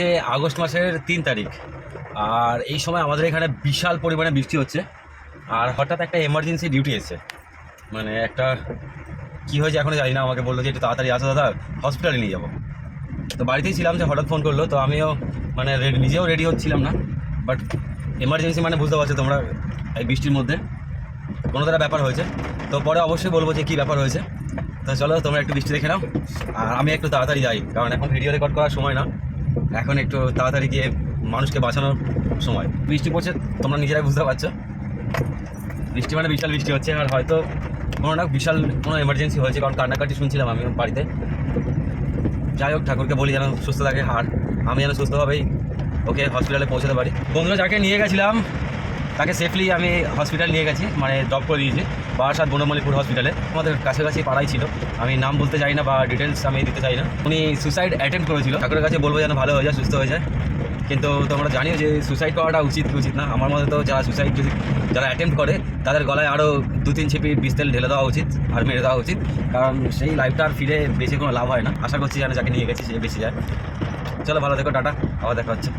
আজকে আগস্ট মাসের 3 তারিখ, আর এই সময় আমাদের এখানে বিশাল পরিমাণে বৃষ্টি হচ্ছে। আর হঠাৎ একটা এমার্জেন্সি ডিউটি এসেছে, মানে একটা কী হয়েছে এখনও জানি না। আমাকে বললো যে একটু তাড়াতাড়ি আসো দাদা, হসপিটালে নিয়ে যাবো। তো বাড়িতেই ছিলাম, যে হঠাৎ ফোন করলো, তো আমিও মানে নিজেও রেডি হচ্ছিলাম না। বাট এমার্জেন্সি মানে বুঝতে পারছো তোমরা, এই বৃষ্টির মধ্যে কোনো একটা ব্যাপার হয়েছে। তো পরে অবশ্যই বলবো যে কী ব্যাপার হয়েছে। তো চলো তোমরা একটু বৃষ্টি দেখে নাও, আর আমি একটু তাড়াতাড়ি যাই, কারণ এখন ভিডিও রেকর্ড করার সময় না, এখন একটু তাড়াতাড়ি গিয়ে মানুষকে বাঁচানোর সময়। বৃষ্টি পড়ছে, তোমরা নিজেরাই বুঝতে পারছো। বৃষ্টি মানে বিশাল বৃষ্টি হচ্ছে, আর হয়তো কোনো না বিশাল কোনো এমার্জেন্সি হয়েছে, কারণ কান্নাকাটি শুনছিলাম আমি বাড়িতে। যাই হোক, ঠাকুরকে বলি যেন সুস্থ থাকে, আর আমি যেন সুস্থভাবেই ওকে হসপিটালে পৌঁছাতে পারি। বন্ধুরা যাকে নিয়ে গেছিলাম তাকে সেফলি আমি হসপিটাল নিয়ে গেছি, মানে ড্রপ করে দিয়েছি বারাসাত বনমালীপুর হসপিটালে। আমাদের কাছাকাছি পাড়াই ছিল, আমি নাম বলতে চাই না বা ডিটেলস আমি দিতে চাই না। উনি সুসাইড অ্যাটেম্প করেছিল, ঠাকুরের কাছে বলবো যেন ভালো হয়ে যায়, সুস্থ হয়ে যায়। কিন্তু তোমরা জানিও যে সুসাইড করাটা উচিত না। আমার মতে তো যারা অ্যাটেম্প করে তাদের গলায় আরও 2-3 ছিপি বিষ তেল ঢেলে দেওয়া উচিত আর মেরে দেওয়া উচিত, কারণ সেই লাইফটা আর ফিরে বেঁচে কোনো লাভ হয় না। আশা করছি যেন যাকে নিয়ে গেছি সে বেঁচে যায়। চলো ভালো থেকো, টাটা, আবার দেখা হচ্ছে।